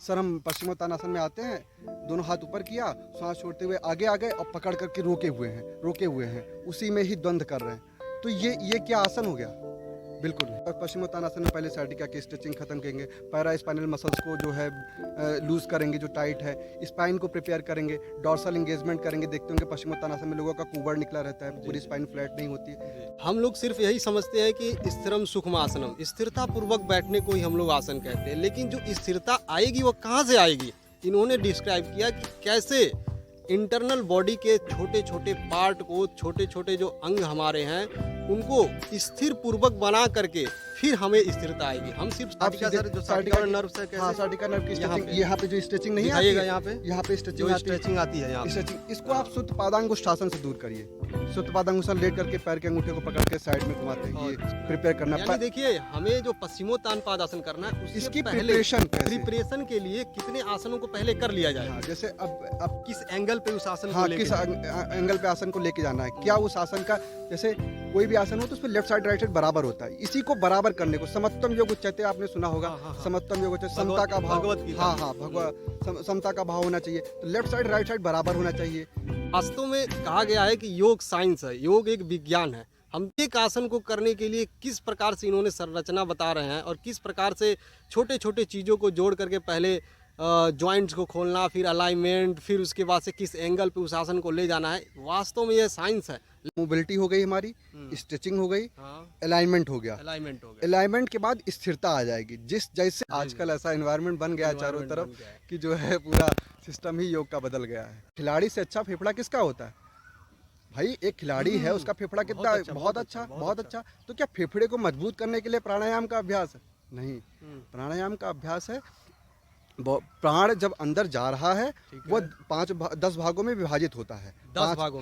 Sir हम पश्चिमोत्तानासन में आते हैं, दोनों हाथ ऊपर किया, सांस छोड़ते हुए आगे आ गए और पकड़ करके रोके हुए हैं, उसी में ही द्वंद्व कर रहे हैं। तो ये क्या आसन हो गया? बिल्कुल नहीं। पश्चिमोत्तानासन में पहले साइटिका की स्ट्रेचिंग खत्म करेंगे, पैरा स्पाइनल मसल्स को जो है लूज करेंगे, जो टाइट है, स्पाइन को प्रिपेयर करेंगे, डॉर्सल एंगेजमेंट करेंगे। देखते होंगे पश्चिमोत्तानासन में लोगों का कुबड़ निकला रहता है, पूरी स्पाइन फ्लैट नहीं होती है। हम लोग सिर्फ यही समझते हैं कि स्थिरम सुखम आसनम, स्थिरता पूर्वक बैठने को ही हम लोग आसन कहते हैं, लेकिन जो स्थिरता आएगी वो कहाँ से आएगी? इन्होंने डिस्क्राइब किया कि कैसे इंटरनल बॉडी के छोटे छोटे पार्ट को, छोटे छोटे जो अंग हमारे हैं उनको स्थिर पूर्वक बना करके फिर हमें स्थिरता आएगी। हम सिर्फ साइटिका सर, जो साइटिका नर्व से कैसे, हाँ, साइटिका नर्व की स्ट्रेचिंग, यहाँ पे जो स्ट्रेचिंग नहीं आती है, यहाँ पे स्ट्रेचिंग आती है यहाँ स्ट्रेचिंग, इसको आप सुत्त पादांगुष्ठासन से दूर करिए। सुत्त पादांगुष्ठासन लेट करके पैर के अंगूठे को पकड़ के साइड में घुमाते हैं, ये प्रिपेयर करना। यानी देखिए, हमें जो पश्चिमोत्तान पादासन करना है, इसकी प्रिपरेशन के लिए कितने आसनों को पहले कर लिया जाए। जैसे अब किस एंगल पे उस आसन को किस एंगल पे आसन को लेके जाना है, क्या उस आसन का, जैसे कोई भी आसन हो तो उसमें लेफ्ट साइड राइट साइड बराबर होता है, इसी को बराबर करने को समत्वम योग उच्चते, आपने सुना होगा। समत्वम योग उच्चते, समता का भाव, समता का भाव होना चाहिए। तो लेफ्ट साइड राइट साइड बराबर होना चाहिए। वास्तव में कहा गया है कि योग साइंस है, योग एक विज्ञान है। हम एक आसन को करने के लिए किस प्रकार से इन्होंने संरचना बता रहे हैं और किस प्रकार से छोटे छोटे चीज़ों को जोड़ करके पहले जॉइंट्स को खोलना, फिर अलाइनमेंट, फिर उसके बाद से किस एंगल पे उस आसन को ले जाना है, वास्तव में यह साइंस है। मोबिलिटी हो गई हमारी, स्ट्रेचिंग हो गई, अलाइनमेंट हो गया, अलाइनमेंट के बाद स्थिरता आ जाएगी। जैसे आजकल ऐसा एनवायरनमेंट बन गया चारों तरफ कि जो है पूरा सिस्टम ही योग का बदल गया है। खिलाड़ी से अच्छा फेफड़ा किसका होता है भाई? एक खिलाड़ी है, उसका फेफड़ा कितना बहुत अच्छा। तो क्या फेफड़े को मजबूत करने के लिए प्राणायाम का अभ्यास है? नहीं, प्राणायाम का अभ्यास है, प्राण जब अंदर जा रहा है वो 10 भागों में विभाजित होता है। 10 भागों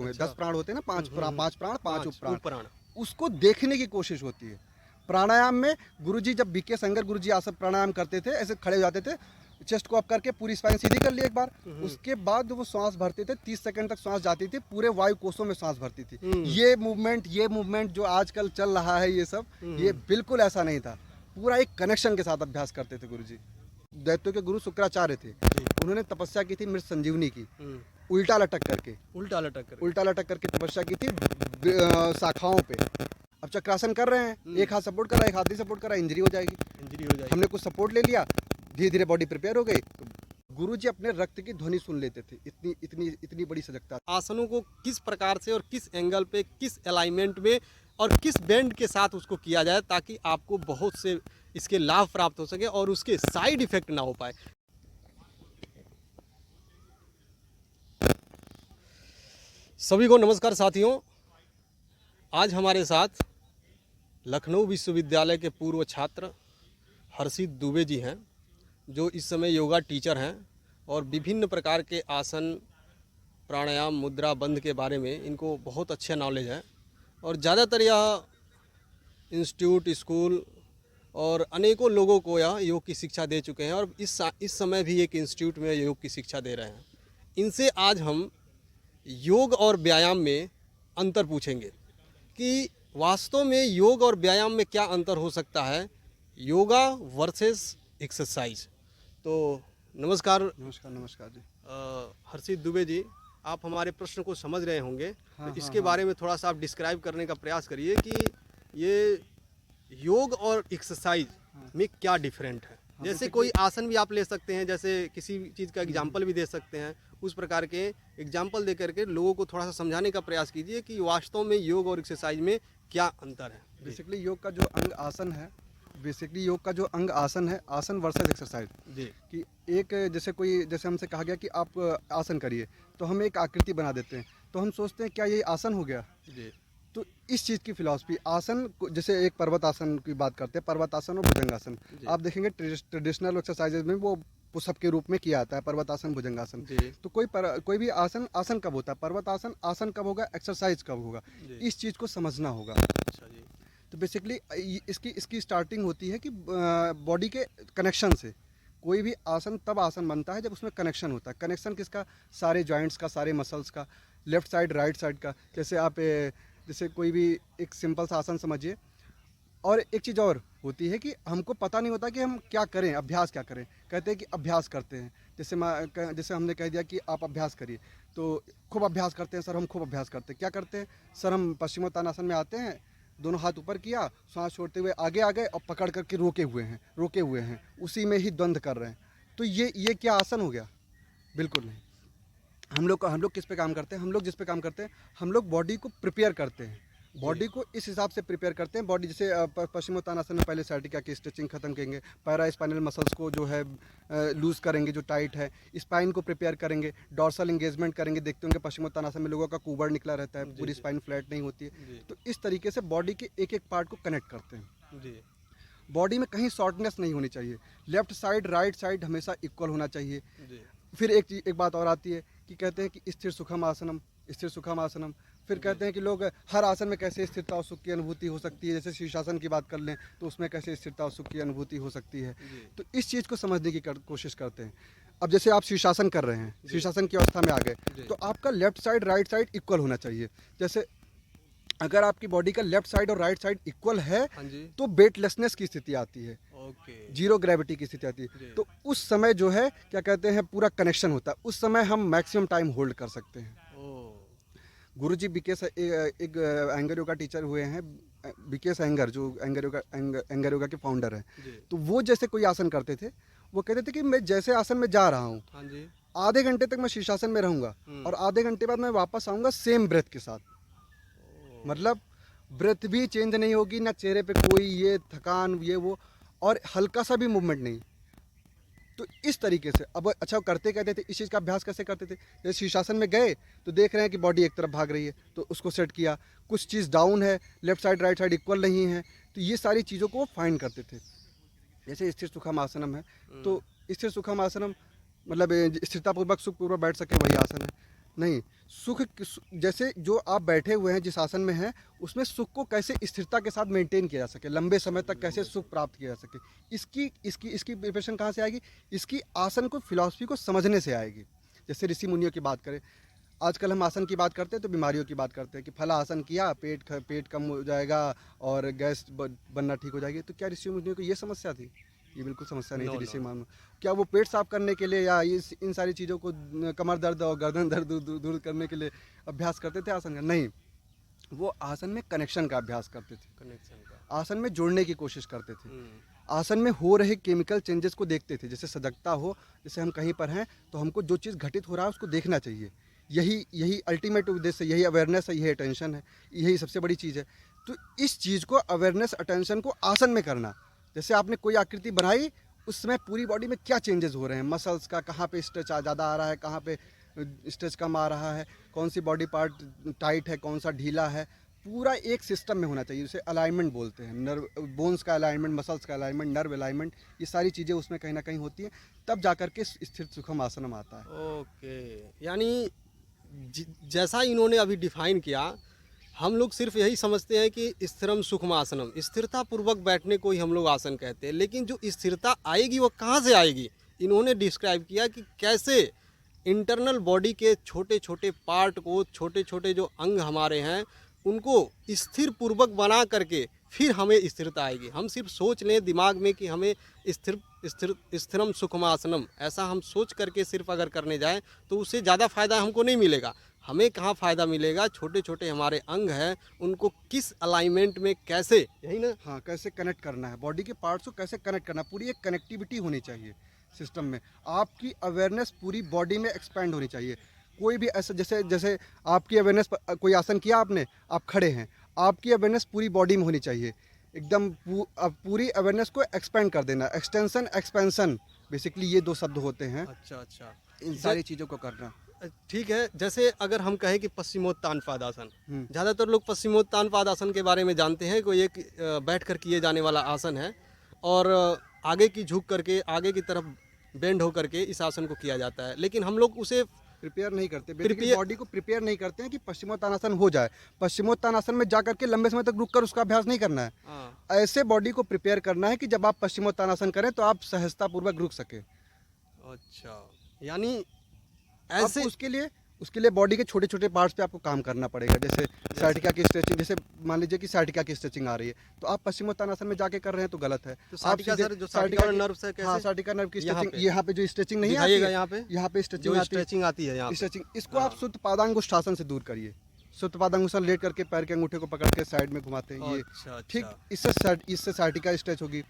में 10 प्राण होते हैं ना, 5 प्राण 5 उप प्राण, उसको देखने की कोशिश होती है। प्राणायाम में गुरुजी, जब बीके संगर गुरुजी आसन प्राणायाम करते थे, ऐसे खड़े हो जाते थे, चेस्ट को अप करके पूरी स्पाइन सीधी कर ली एक बार, उसके बाद वो सांस भरते थे, 30 सेकंड तक सांस जाती थी, पूरे वायु कोषों में सांस भरती थी। ये मूवमेंट जो आजकल चल रहा है, ये सब ये बिल्कुल ऐसा नहीं था। पूरा एक कनेक्शन के साथ अभ्यास करते थे गुरुजी। दैत्यों के गुरु शुक्राचार्य थे, उन्होंने तपस्या की थी मृत संजीवनी की, उल्टा लटक करके तपस्या की थी शाखाओं पे। अब चक्रासन कर रहे हैं, एक हाथ सपोर्ट कर रहा है, एक हाथ नहीं सपोर्ट कर रहा है, इंजरी हो जाएगी। हमने कुछ सपोर्ट ले लिया, धीरे धीरे बॉडी प्रिपेयर हो गई। तो गुरुजी अपने रक्त की ध्वनि सुन लेते थे, इतनी बड़ी सजगता। आसनों को किस प्रकार से और किस एंगल पे, किस अलाइनमेंट में और किस बेंड के साथ उसको किया जाए ताकि आपको बहुत से इसके लाभ प्राप्त हो सके और उसके साइड इफेक्ट ना हो पाए। सभी को नमस्कार साथियों, आज हमारे साथ लखनऊ विश्वविद्यालय के पूर्व छात्र हर्षित दुबे जी हैं, जो इस समय योगा टीचर हैं और विभिन्न प्रकार के आसन, प्राणायाम, मुद्रा, बंध के बारे में इनको बहुत अच्छा नॉलेज है और ज़्यादातर यह इंस्टीट्यूट, स्कूल और अनेकों लोगों को यह योग की शिक्षा दे चुके हैं और इस समय भी एक इंस्टीट्यूट में योग की शिक्षा दे रहे हैं। इनसे आज हम योग और व्यायाम में अंतर पूछेंगे कि वास्तव में योग और व्यायाम में क्या अंतर हो सकता है, योगा वर्सेस एक्सरसाइज। तो नमस्कार जी। हर्षित दुबे जी, आप हमारे प्रश्न को समझ रहे होंगे, तो इसके बारे में थोड़ा सा आप डिस्क्राइब करने का प्रयास करिए कि ये योग और एक्सरसाइज में क्या डिफरेंट है। जैसे कोई आसन भी आप ले सकते हैं, जैसे किसी चीज़ का एग्जाम्पल भी दे सकते हैं, उस प्रकार के एग्जाम्पल दे करके लोगों को थोड़ा सा समझाने का प्रयास कीजिए कि वास्तव में योग और एक्सरसाइज में क्या अंतर है। बेसिकली योग का जो अंग आसन है, आसन वर्सेस एक्सरसाइज जी, कि एक जैसे हमसे कहा गया कि आप आसन करिए, तो हम एक आकृति बना देते हैं, तो हम सोचते हैं क्या ये आसन हो गया जी। तो इस चीज़ की फिलॉसफी, आसन जैसे एक पर्वत आसन की बात करते हैं, पर्वत आसन और भुजंगासन, आप देखेंगे ट्रेडिशनल एक्सरसाइजेज में वो पुशअप के रूप में किया जाता है, पर्वतासन, भुजंगासन। तो कोई भी आसन कब होता है, पर्वत आसन कब होगा, एक्सरसाइज कब होगा, इस चीज़ को समझना होगा। अच्छा जी। तो बेसिकली इसकी स्टार्टिंग होती है कि बॉडी के कनेक्शन से। कोई भी आसन तब आसन बनता है जब उसमें कनेक्शन होता है। कनेक्शन किसका? सारे जॉइंट्स का, सारे मसल्स का, लेफ्ट साइड राइट साइड का। जैसे कोई भी एक सिंपल सा आसन समझिए, और एक चीज़ और होती है कि हमको पता नहीं होता कि हम क्या करें, अभ्यास क्या करें। कहते हैं कि अभ्यास करते हैं, जैसे हमने कह दिया कि आप अभ्यास करिए, तो खूब अभ्यास करते हैं सर, हम खूब अभ्यास करते हैं। क्या करते हैं सर, हम पश्चिमोत्तानासन में आते हैं, दोनों हाथ ऊपर किया, सांस छोड़ते हुए आगे आ गए और पकड़ करके रोके हुए हैं, उसी में ही द्वंद्व कर रहे हैं। तो ये क्या आसन हो गया? बिल्कुल नहीं। हम लोग किस पे काम करते हैं? हम लोग जिस पे काम करते हैं, हम लोग बॉडी को प्रिपेयर करते हैं, बॉडी को इस हिसाब से प्रिपेयर करते हैं। बॉडी जैसे पश्चिमोत्तानासन में पहले साइटिका की स्ट्रेचिंग खत्म करेंगे, पैरा स्पाइनल मसल्स को जो है लूज़ करेंगे, जो टाइट है, स्पाइन को प्रिपेयर करेंगे, डॉर्सल एंगेजमेंट करेंगे। देखते होंगे पश्चिमोत्तानासन में लोगों का कुबड़ निकला रहता है, पूरी स्पाइन फ्लैट नहीं होती है। तो इस तरीके से बॉडी के एक एक पार्ट को कनेक्ट करते हैं जी। बॉडी में कहीं शॉर्टनेस नहीं होनी चाहिए, लेफ्ट साइड राइट साइड हमेशा इक्वल होना चाहिए जी। फिर एक बात और आती है कि कहते हैं कि स्थिर सुखम आसनम। फिर कहते हैं कि लोग हर आसन में कैसे स्थिरता और सुख की अनुभूति हो सकती है। जैसे शीर्षासन की बात कर लें तो उसमें कैसे स्थिरता और सुख की अनुभूति हो सकती है। तो इस चीज़ को समझने की कोशिश करते हैं। अब जैसे आप शीर्षासन कर रहे हैं, शीर्षासन की अवस्था में आ गए, तो आपका left side right side equal होना चाहिए। जैसे अगर आपकी बॉडी का लेफ्ट साइड और राइट साइड इक्वल है तो वेटलेसनेस की स्थिति आती है, जीरो ग्रेविटी की स्थिति आती है। तो उस समय जो है क्या कहते हैं, पूरा कनेक्शन होता है, उस समय हम मैक्सिमम टाइम होल्ड कर सकते हैं। गुरुजी बीकेएस एक एंगर योगा टीचर हुए हैं, बीकेएस एंगर, जो एंगर योगा के फाउंडर हैं। तो वो जैसे कोई आसन करते थे, वो कहते थे कि मैं जैसे आसन में जा रहा हूँ, आधे घंटे तक मैं शीर्षासन में रहूंगा और आधे घंटे बाद मैं वापस आऊँगा सेम ब्रेथ के साथ। मतलब ब्रेथ भी चेंज नहीं होगी, ना चेहरे पे कोई ये थकान ये वो, और हल्का सा भी मूवमेंट नहीं। तो इस तरीके से अब अच्छा करते कहते थे, इस चीज़ का अभ्यास कैसे करते थे? जैसे शीर्षासन में गए तो देख रहे हैं कि बॉडी एक तरफ भाग रही है, तो उसको सेट किया। कुछ चीज़ डाउन है, left side right side equal नहीं है, तो ये सारी चीज़ों को फाइंड करते थे। जैसे स्थिर सुखम आसनम है, तो स्थिर सुखम आसनम मतलब स्थिरतापूर्वक सुखपूर्वक बैठ सके, वही आसन है। नहीं, सुख जैसे जो आप बैठे हुए हैं जिस आसन में हैं, उसमें सुख को कैसे स्थिरता के साथ मेंटेन किया जा सके, लंबे समय तक कैसे सुख प्राप्त किया जा सके, इसकी प्रिपरेशन कहाँ से आएगी? इसकी आसन को फिलॉसफी को समझने से आएगी। जैसे ऋषि मुनियों की बात करें, आजकल हम आसन की बात करते हैं तो बीमारियों की बात करते हैं कि फला आसन किया, पेट कम हो जाएगा और गैस बनना ठीक हो जाएगी। तो क्या ऋषि मुनियों को ये समस्या थी? ये बिल्कुल समस्या नहीं थी ऋषि मुनियों। क्या वो पेट साफ करने के लिए या इन सारी चीज़ों को, कमर दर्द और गर्दन दर्द दूर करने के लिए अभ्यास करते थे आसन का? नहीं, वो आसन में कनेक्शन का अभ्यास करते थे, आसन में जोड़ने की कोशिश करते थे, आसन में हो रहे केमिकल चेंजेस को देखते थे। जैसे सजगता हो, जैसे हम कहीं पर हैं तो हमको जो चीज़ घटित हो रहा है उसको देखना चाहिए। यही अल्टीमेट उद्देश्य है, यही अवेयरनेस है, यही अटेंशन है, यही सबसे बड़ी चीज़ है। तो इस चीज़ को, अवेयरनेस अटेंशन को आसन में करना। जैसे आपने कोई आकृति बनाई, उस समय पूरी बॉडी में क्या चेंजेस हो रहे हैं, मसल्स का कहाँ पे स्ट्रेच ज़्यादा आ रहा है, कहाँ पे स्ट्रेच कम आ रहा है, कौन सी बॉडी पार्ट टाइट है, कौन सा ढीला है, पूरा एक सिस्टम में होना चाहिए। उसे अलाइनमेंट बोलते हैं, नर्व बोन्स का अलाइनमेंट, मसल्स का अलाइनमेंट, नर्व अलाइनमेंट, ये सारी चीज़ें उसमें कहीं ना कहीं होती हैं, तब जाकर के स्थिर सुखम आसनम आता है। ओके, यानी जैसा इन्होंने अभी डिफाइन किया, हम लोग सिर्फ यही समझते हैं कि स्थिरम सुखम आसनम, स्थिरता पूर्वक बैठने को ही हम लोग आसन कहते हैं। लेकिन जो स्थिरता आएगी वो कहाँ से आएगी? इन्होंने डिस्क्राइब किया कि कैसे इंटरनल बॉडी के छोटे छोटे पार्ट को, छोटे छोटे जो अंग हमारे हैं, उनको स्थिर पूर्वक बना करके फिर हमें स्थिरता आएगी। हम सिर्फ सोच लें दिमाग में कि हमें स्थिरम सुखमासनम, ऐसा हम सोच करके सिर्फ अगर करने जाएं तो उससे ज़्यादा फ़ायदा हमको नहीं मिलेगा। हमें कहाँ फ़ायदा मिलेगा? छोटे छोटे हमारे अंग हैं, उनको किस अलाइनमेंट में कैसे, यही ना, हाँ, कैसे कनेक्ट करना है, बॉडी के पार्ट्स को कैसे कनेक्ट करना, पूरी एक कनेक्टिविटी होनी चाहिए सिस्टम में। आपकी अवेयरनेस पूरी बॉडी में एक्सपेंड होनी चाहिए। कोई भी ऐसा, जैसे आपकी अवेयरनेस, कोई आसन किया आपने, आप खड़े हैं, आपकी अवेयरनेस पूरी बॉडी में होनी चाहिए, एकदम पूरी अवेयरनेस को एक्सपेंड कर देना। एक्सटेंशन, एक्सपेंशन, बेसिकली ये दो शब्द होते हैं। अच्छा, इन सारी चीज़ों को करना। ठीक है। जैसे अगर हम कहें कि पश्चिमोत्तान पादासन, ज़्यादातर लोग पश्चिमोत्तान पादासन के बारे में जानते हैं, कोई एक बैठ कर किए जाने वाला आसन है और आगे की झुक करके, आगे की तरफ बेंड हो करके इस आसन को किया जाता है। लेकिन हम लोग उसे प्रिपेयर नहीं करते, बॉडी को प्रिपेयर नहीं करते हैं कि पश्चिमोत्तानासन हो जाए। पश्चिमोत्तानासन में जा करके लंबे समय तक रुककर उसका अभ्यास नहीं करना है। ऐसे बॉडी को प्रिपेयर करना है कि जब आप पश्चिमोत्तानासन करें तो आप सहजता पूर्वक रुक सके। अच्छा, यानी ऐसे उसके लिए उसके लिए बॉडी के छोटे छोटे पार्ट्स पे आपको काम करना पड़ेगा। जैसे साइटिका की स्ट्रेचिंग, जैसे मान लीजिए कि साइटिका की स्ट्रेचिंग आ रही है तो आप पश्चिमोत्तानासन में जाके कर रहे हैं तो गलत है। तो आप साइटिका सीधे सर, जो साइटिका नर्व से कैसे? हाँ, साइटिका नर्व की यहाँ स्ट्रेचिंग, पे? यहाँ पे जो स्ट्रेचिंग नहीं आती दिखाइएगा है, यहाँ पे स्ट्रेचिंग जो आती है, स्ट्रेचिंग आती है यहाँ पे। स्ट्रेचिंग, इसको आप शुद्ध पादांगुष्ठासन से दूर करिए। शुद्ध पादांगुष्ठासन लेट करके पैर के अंगूठे को पकड़ के साइड में घुमाते हैं, ये अच्छा, ठीक। अच्छा। इससे साइटिका स्ट्रेच होगी।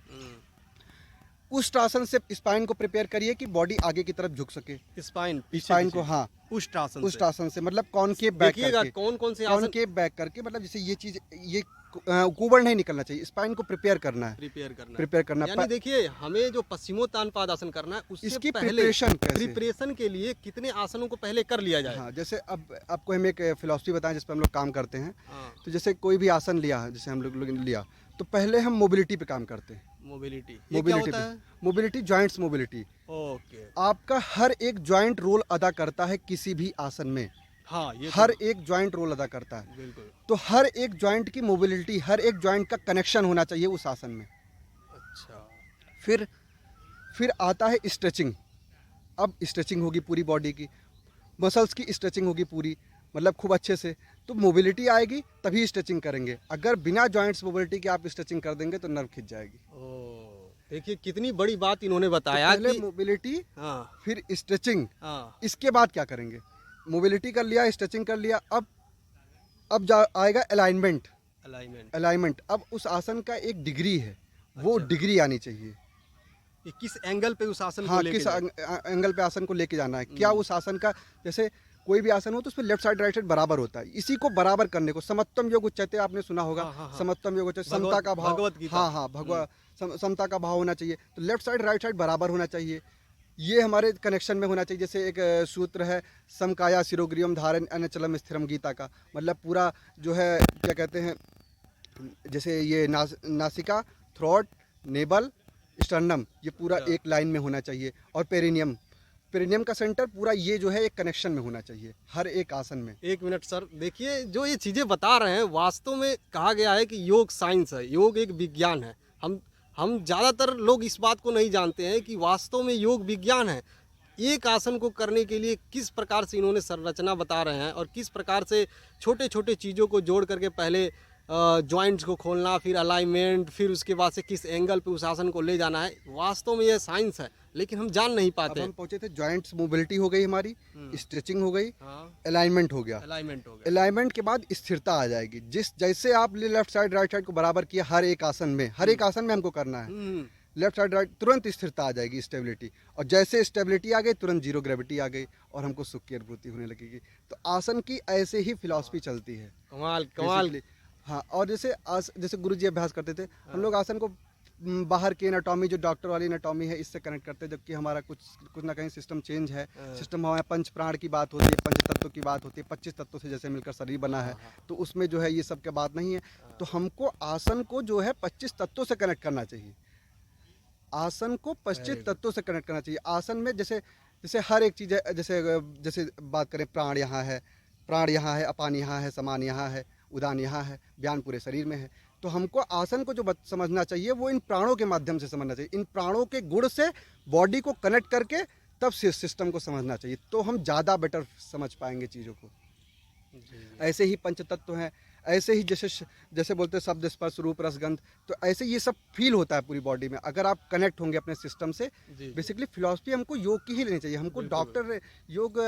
उष्टासन से स्पाइन को प्रिपेयर करिए कि बॉडी आगे की तरफ झुक सके। स्पाइन को, हाँ, उष्टासन उष्टासन से मतलब कॉनकेव बैक करके, कौन कौन से कॉनकेव बैक करके, मतलब जैसे ये चीज, ये कुबड़ नहीं निकलना चाहिए, स्पाइन को प्रिपेयर करना है, प्रिपेयर करना। यानी देखिए, हमें जो पश्चिमोत्तान पादासन करना है उससे इसकी पहले प्रिपरेशन के लिए कितने आसनों को पहले कर लिया जाए। हाँ, जैसे अब आपको हम एक फिलॉसफी बताएं जिस पर हम लोग काम करते हैं। हाँ। तो जैसे कोई भी आसन लिया, जैसे हम लोग लिया, तो पहले हम मोबिलिटी पे काम करते हैं। Mobility joints mobility. ओके। आपका हर एक जॉइंट रोल अदा करता है किसी भी आसन में। हाँ, ये हर एक जॉइंट रोल अदा करता है। बिल्कुल। तो हर एक जॉइंट की मोबिलिटी, हर एक जॉइंट का कनेक्शन होना चाहिए उस आसन में। अच्छा। फिर आता है स्ट्रेचिंग। अब स्ट्रेचिंग होगी पूरी बॉडी की, मसल्स की स्ट्रेचिंग होगी पूरी, मतलब खूब अच्छे से। तो मोबिलिटी आएगी तभी स्ट्रेचिंग करेंगे। अगर बिना जॉइंट्स मोबिलिटी के आप स्ट्रेचिंग कर देंगे तो नर्व खिंच जाएगी। देखिए कितनी बड़ी बात इन्होंने बताया। तो पहले मोबिलिटी, हाँ, फिर स्ट्रेचिंग, हाँ, इसके बाद क्या करेंगे? मोबिलिटी कर लिया, स्ट्रेचिंग कर लिया, अब आएगा अलाइनमेंट। अब उस आसन का एक डिग्री है, वो डिग्री आनी चाहिए। किस एंगल पे उस आसन हाँ, को लेके किस एंगल पे आसन को लेके जाना है, क्या उस आसन का, जैसे कोई भी आसन हो तो उसमें लेफ्ट साइड राइट साइड बराबर होता है। इसी को बराबर करने को समत्वम योग उच्चते आपने सुना होगा। हाँ। समत्वम योग उच्चते, समता का भाव। हाँ, समता का भाव होना चाहिए। तो लेफ्ट साइड राइट साइड बराबर होना चाहिए, ये हमारे कनेक्शन में होना चाहिए। जैसे एक सूत्र है, समकाया शिरोग्रीवम धारण अनचलम स्थिरम गीता का, मतलब पूरा जो है क्या कहते हैं, जैसे ये नासिका, थ्रोट, नेबल, स्टर्नम, ये पूरा एक लाइन में होना चाहिए। और पेरिनियम का सेंटर पूरा ये जो है एक कनेक्शन में होना चाहिए हर एक आसन में। एक मिनट सर, देखिए जो ये चीज़ें बता रहे हैं, वास्तव में कहा गया है कि योग साइंस है, योग एक विज्ञान है। हम ज़्यादातर लोग इस बात को नहीं जानते हैं कि वास्तव में योग विज्ञान है। एक आसन को करने के लिए किस प्रकार से इन्होंने संरचना बता रहे हैं और किस प्रकार से छोटे छोटे चीज़ों को जोड़ करके पहले जॉइंट्स को खोलना, फिर अलाइनमेंट, फिर उसके बाद से किस एंगल पे उस आसन को ले जाना है। वास्तव में यह साइंस है, लेकिन हम जान नहीं पाते। हम पहुंचे थे, जॉइंट्स मोबिलिटी हो गई हमारी, स्ट्रेचिंग हो गई, अलाइनमेंट हो गया। अलाइनमेंट के बाद स्थिरता आ जाएगी। जैसे आप लेफ्ट साइड राइट साइड को बराबर किया हर एक आसन में हमको करना है, लेफ्ट साइड राइट, तुरंत स्थिरता आ जाएगी, स्टेबिलिटी। और जैसे स्टेबिलिटी आ गई तुरंत जीरो ग्रेविटी आ गई और हमको सुख की अनुभूति होने लगेगी। तो आसन की ऐसे ही फिलॉसफी चलती है। कमाल। हाँ, और जैसे गुरुजी अभ्यास करते थे, हम लोग आसन को बाहर की एनाटॉमी, जो डॉक्टर वाली एनाटॉमी है, इससे कनेक्ट करते हैं। जबकि हमारा कुछ ना कहीं सिस्टम चेंज है। सिस्टम हमारे पंच प्राण की बात होती है, पंच तत्व की बात होती है, 25 तत्वों से जैसे मिलकर शरीर बना है। तो उसमें जो है ये सब की बात नहीं है। तो हमको आसन को जो है 25 तत्वों से कनेक्ट करना चाहिए। आसन को 25 तत्वों से कनेक्ट करना चाहिए। आसन में जैसे हर एक चीज़ है, जैसे बात करें, प्राण यहाँ है, अपान यहाँ है, समान यहाँ है, उदान यहाँ है, व्यान पूरे शरीर में है। तो हमको आसन को जो समझना चाहिए वो इन प्राणों के माध्यम से समझना चाहिए। इन प्राणों के गुण से बॉडी को कनेक्ट करके तब सिस्टम को समझना चाहिए, तो हम ज़्यादा बेटर समझ पाएंगे चीज़ों को। ऐसे ही पंच तत्व हैं, ऐसे ही जैसे बोलते हैं शब्द स्पर्श रूप रस गंध, तो ऐसे ये सब फील होता है पूरी बॉडी में अगर आप कनेक्ट होंगे अपने सिस्टम से। बेसिकली फिलॉसफी हमको योग की ही लेनी चाहिए। हमको डॉक्टर योग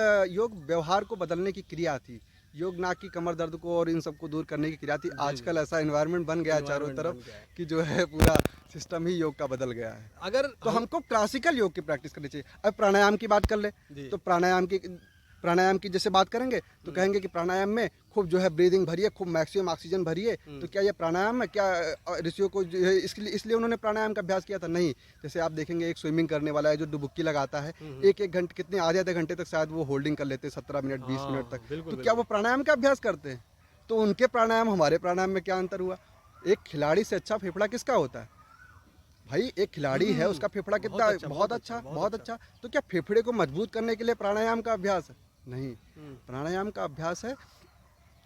व्यवहार को बदलने की क्रिया थी, योग ना कि कमर दर्द को और इन सबको दूर करने की क्रिया थी। आजकल ऐसा एनवायरनमेंट बन गया है चारों तरफ कि जो है पूरा सिस्टम ही योग का बदल गया है। अगर तो हमको क्लासिकल योग की प्रैक्टिस करनी चाहिए। अब प्राणायाम की बात कर ले, तो प्राणायाम की जैसे बात करेंगे तो कहेंगे कि प्राणायाम में खूब जो है ब्रीदिंग भरिए, खूब मैक्सिमम ऑक्सीजन भरिए। तो क्या ये प्राणायाम है? क्या ऋषियों को इसलिए उन्होंने प्राणायाम का अभ्यास किया था? नहीं। जैसे आप देखेंगे एक स्विमिंग करने वाला है जो डुबुक्की लगाता है, एक घंटे, कितने आधे घंटे तक शायद वो होल्डिंग कर लेते हैं, 17 मिनट 20 मिनट तक। तो क्या वो प्राणायाम का अभ्यास करते हैं? तो उनके प्राणायाम हमारे प्राणायाम में क्या अंतर हुआ? एक खिलाड़ी से अच्छा फेफड़ा किसका होता है भाई? एक खिलाड़ी है, उसका फेफड़ा कितना बहुत अच्छा। तो क्या फेफड़े को मजबूत करने के लिए प्राणायाम का अभ्यास है? नहीं। प्राणायाम का अभ्यास है,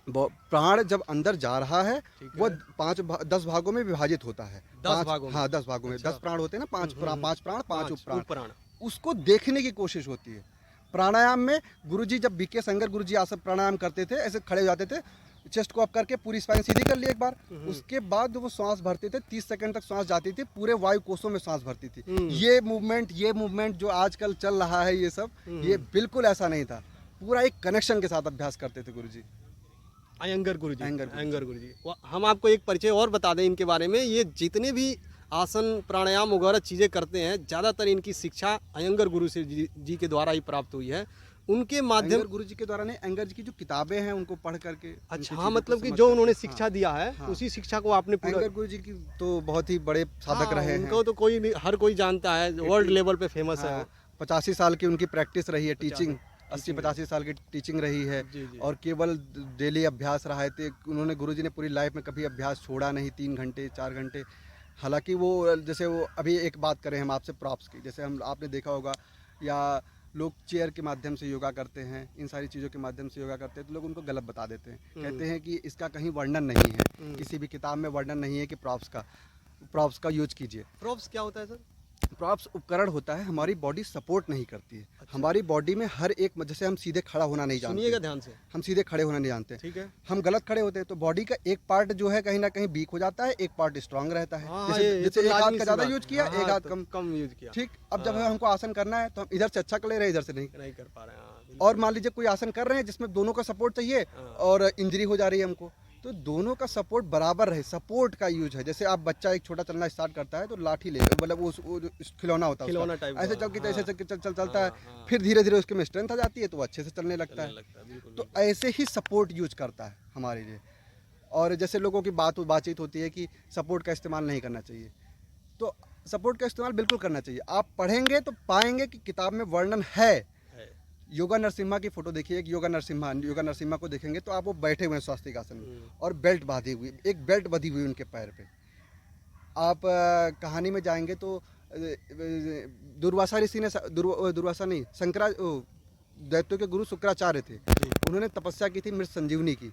प्राण जब अंदर जा रहा है वो 10 भागों में विभाजित होता है। 10 भागों में? हाँ, 10 भागों में। 10 प्राण होते हैं ना, 5 प्राण, 5 उप प्राण। उसको देखने की कोशिश होती है। प्राणायाम में गुरुजी जब बीके संगर गुरुजी आसन प्राणायाम करते थे, ऐसे खड़े हो जाते थे, चेस्ट को अप करके पूरी स्पाइन सीधी कर ली एक बार, उसके बाद वो सांस भरते थे, 30 सेकंड तक सांस जाती थी, पूरे वायु कोषों में सांस भरती थी। ये मूवमेंट जो आजकल चल रहा है, ये सब ये बिल्कुल ऐसा नहीं था। पूरा एक कनेक्शन के साथ अभ्यास करते थे गुरुजी। अयंगर गुरुजी। हम आपको एक परिचय और बता दें इनके बारे में। ये जितने भी आसन प्राणायाम वगैरह चीज़ें करते हैं, ज़्यादातर इनकी शिक्षा अयंगर गुरु से जी के द्वारा ही प्राप्त हुई है। उनके माध्यम गुरु जी के द्वारा नहीं, अयंगर जी की जो किताबें हैं उनको पढ़ करके। अच्छा, हाँ, मतलब कि जो उन्होंने शिक्षा दिया है, उसी शिक्षा को आपने पूरा। अयंगर गुरु जी की तो बहुत ही बड़े साधक रहे हैं, उनको तो कोई नहीं, हर कोई जानता है, वर्ल्ड लेवल पे फेमस है। 85 साल की उनकी प्रैक्टिस रही है, टीचिंग 80-85 साल की टीचिंग रही है। और केवल डेली अभ्यास रहा है। उन्होंने गुरुजी ने पूरी लाइफ में कभी अभ्यास छोड़ा नहीं, 3 घंटे 4 घंटे। हालांकि वो जैसे वो अभी एक बात करें हम आपसे प्रॉप्स की, जैसे हम आपने देखा होगा, या लोग चेयर के माध्यम से योगा करते हैं, इन सारी चीज़ों के माध्यम से योगा करते हैं, तो लोग उनको गलत बता देते हैं। कहते हैं कि इसका कहीं वर्णन नहीं है, किसी भी किताब में वर्णन नहीं है कि प्रॉप्स का यूज कीजिए। प्रॉप्स क्या होता है सर? प्रॉप्स उपकरण होता है, हमारी बॉडी सपोर्ट नहीं करती है। अच्छा। हमारी बॉडी में हर एक, जैसे हम सीधे खड़ा होना नहीं जानते, सुनिएगा ध्यान से, हम सीधे खड़े होना नहीं जानते, ठीक है, हम गलत खड़े होते हैं, तो बॉडी का एक पार्ट जो है कहीं ना कहीं वीक हो जाता है, एक पार्ट स्ट्रांग रहता है। जैसे एक हाथ का ज्यादा यूज किया, एक हाथ कम यूज किया, ठीक। अब जब हमको आसन करना है तो हम इधर से अच्छा कर ले रहे हैं, इधर से नहीं कर पा रहे हैं। और मान लीजिए कोई आसन कर रहे हैं जिसमें दोनों का सपोर्ट चाहिए और इंजरी हो जा रही है हमको, तो दोनों का सपोर्ट बराबर रहे, सपोर्ट का यूज है। जैसे आप बच्चा एक छोटा चलना स्टार्ट करता है तो लाठी ले, मतलब वो जो खिलौना होता है, खिलौना टाइप ऐसे चल के ऐसे चलता है, फिर धीरे धीरे उसके में स्ट्रेंथ आ जाती है तो वो अच्छे से चलने लगता है। तो ऐसे ही सपोर्ट यूज करता है हमारे लिए। और जैसे लोगों की बातचीत होती है कि सपोर्ट का इस्तेमाल नहीं करना चाहिए, तो सपोर्ट का इस्तेमाल बिल्कुल करना चाहिए। आप पढ़ेंगे तो पाएंगे कि किताब में वर्णन है। योगा नरसिम्हा की फोटो देखिए, एक योगा नरसिम्हा को देखेंगे तो आप वो बैठे हुए हैं स्वास्तिक आसन में और बेल्ट बांधी हुई, एक बेल्ट बंधी हुई उनके पैर पे। आप कहानी में जाएंगे तो दुर्वासा ऋषि ने, दुर्वासा नहीं, दैत्यों के गुरु शुक्राचार्य थे, उन्होंने तपस्या की थी मृत संजीवनी की,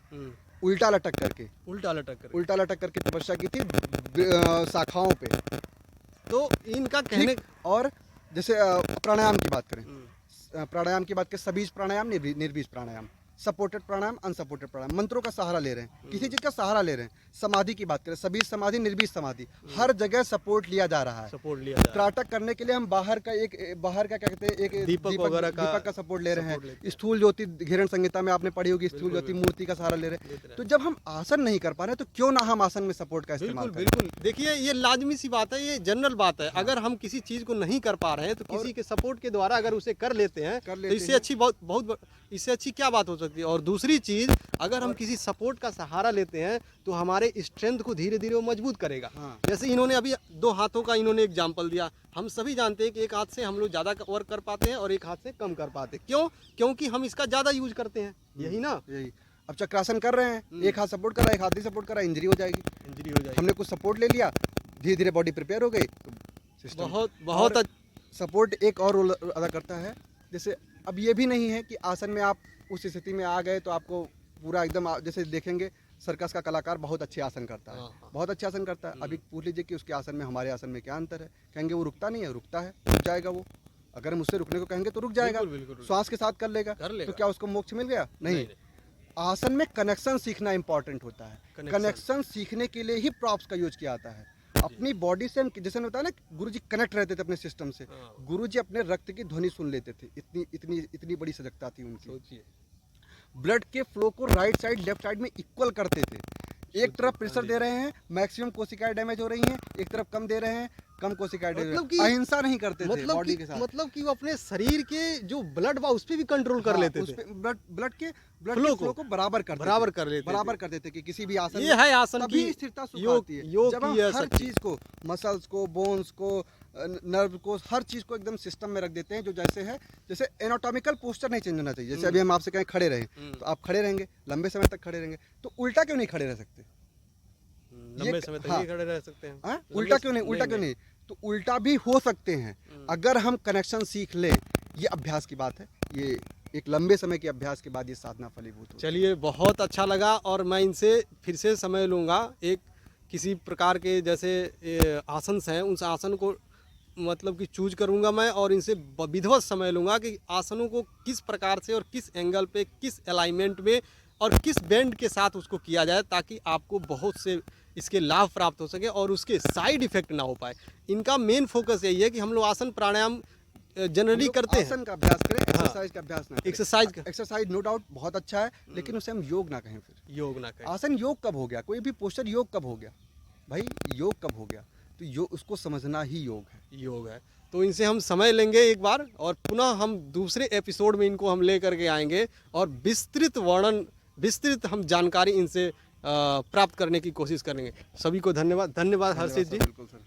उल्टा लटक करके तपस्या की थी शाखाओं पे। तो इनका कहने, और जैसे प्राणायाम की बात करें, प्राणायाम की बात करें, सबीज प्राणायाम, निर्बीज प्राणायाम, सपोर्टेड प्राणायाम, अनसपोर्टेड प्राणायाम, मंत्रों का सहारा ले रहे हैं, किसी चीज का सहारा ले रहे हैं। समाधि की बात करें, सबीज समाधि, निर्बीज समाधि, हर जगह सपोर्ट लिया जा रहा है। त्राटक करने के लिए हम बाहर का क्या कहते हैं, एक दीपक का सपोर्ट ले रहे हैं। स्थूल ज्योति, घिरण संहिता में आपने पढ़ी होगी, स्थूल ज्योति मूर्ति का सहारा ले रहे हैं। तो जब हम आसन नहीं कर पा रहे तो क्यों ना हम आसन में सपोर्ट का इस्तेमाल करें। बिल्कुल, देखिए ये लाजमी सी बात है, ये जनरल बात है। अगर हम किसी चीज को नहीं कर पा रहे हैं तो किसी के सपोर्ट के द्वारा अगर उसे कर लेते हैं तो इससे अच्छी बहुत इससे अच्छी क्या बात हो सकती है। और दूसरी चीज, अगर हम किसी सपोर्ट का सहारा लेते हैं तो हमारे स्ट्रेंथ को धीरे धीरे वो मजबूत करेगा। जैसे इन्होंने अभी 2 हाथों का इन्होंने एग्जांपल दिया। हम सभी जानते हैं कि एक हाथ से हम लोग ज्यादा वर्क कर पाते हैं और एक हाथ से कम कर पाते हैं। क्यों? क्योंकि हम इसका ज्यादा यूज करते हैं, यही ना। यही, अब चक्रासन कर रहे हैं, एक हाथ सपोर्ट कर रहा है, एक हाथ नहीं सपोर्ट कर रहा है, इंजरी हो जाएगी। हमने कुछ सपोर्ट ले लिया, धीरे धीरे बॉडी प्रिपेयर हो गई, तो बहुत सपोर्ट एक और रोल अदा करता है। जैसे अब ये भी नहीं है कि आसन में आप उस स्थिति में आ गए तो आपको पूरा एकदम, जैसे देखेंगे सर्कस का कलाकार बहुत अच्छे आसन करता है, बहुत अच्छे आसन करता है। अभी पूछ लीजिए कि उसके आसन में हमारे आसन में क्या अंतर है, कहेंगे वो रुकता नहीं है, रुकता है, रुक जाएगा वो। अगर हम उससे रुकने को कहेंगे तो रुक जाएगा, श्वास के साथ कर लेगा। तो क्या उसको मोक्ष मिल गया? नहीं। आसन में कनेक्शन सीखना इंपॉर्टेंट होता है। कनेक्शन सीखने के लिए ही प्रॉप्स का यूज किया जाता है। अपनी बॉडी से हम, जैसे होता है ना, गुरुजी कनेक्ट रहते थे अपने सिस्टम से। गुरुजी अपने रक्त की ध्वनि सुन लेते थे, इतनी बड़ी सजगता थी उनकी। ब्लड के फ्लो को राइट साइड लेफ्ट साइड में इक्वल करते थे। एक तरफ प्रेशर दे रहे हैं, मैक्सिमम कोशिकाएं डैमेज हो रही हैं, एक तरफ कम दे रहे हैं, कम कोशिकाएं दे रहे हैं। अहिंसा नहीं करते थे बॉडी के साथ। मतलब कि वो अपने शरीर के जो ब्लड बा उस पे भी कंट्रोल कर लेते थे, ब्लड के फ्लो को बराबर कर देते थे कि किसी भी आसन, ये है आसन की स्थिरता सुखाती है। जब हम हर चीज को, मसल्स को, बोन्स को, नर्व को, हर चीज को एकदम सिस्टम में रख देते हैं जो जैसे है। जैसे एनाटॉमिकल पोस्चर नहीं चेंज होना चाहिए। जैसे अभी हम आपसे कहें खड़े रहें तो आप खड़े रहेंगे, लंबे समय तक खड़े रहेंगे, तो उल्टा क्यों नहीं खड़े रह सकते? लंबे समय तक खड़े रह सकते हैं। उल्टा क्यों नहीं? तो उल्टा भी हो सकते हैं अगर हम कनेक्शन सीख लें। ये अभ्यास की बात है, ये एक लंबे समय के अभ्यास के बाद ये साधना फलीभूत हो। चलिए, बहुत अच्छा लगा और मैं इनसे फिर से समय लूँगा। एक किसी प्रकार के जैसे आसन हैं, उन आसन को मतलब कि चूज करूंगा मैं और इनसे विधिवत समय लूँगा कि आसनों को किस प्रकार से और किस एंगल पे, किस अलाइनमेंट में और किस बेंड के साथ उसको किया जाए, ताकि आपको बहुत से इसके लाभ प्राप्त हो सके और उसके साइड इफेक्ट ना हो पाए। इनका मेन फोकस यही है कि हम लोग आसन प्राणायाम जनरली करते हैं, आसन का अभ्यास करें, एक्सरसाइज का अभ्यास ना करें। एक्सरसाइज नो डाउट बहुत अच्छा है, लेकिन उसे हम योग ना कहें। फिर योग ना करें। आसन योग कब हो गया? कोई भी पोस्चर योग कब हो गया भाई? योग कब हो गया? तो योग, उसको समझना ही योग है। तो इनसे हम समय लेंगे एक बार, और पुनः हम दूसरे एपिसोड में इनको हम ले करके आएंगे और विस्तृत हम जानकारी इनसे प्राप्त करने की कोशिश करेंगे। सभी को धन्यवाद। हर्षित जी। बिल्कुल सर।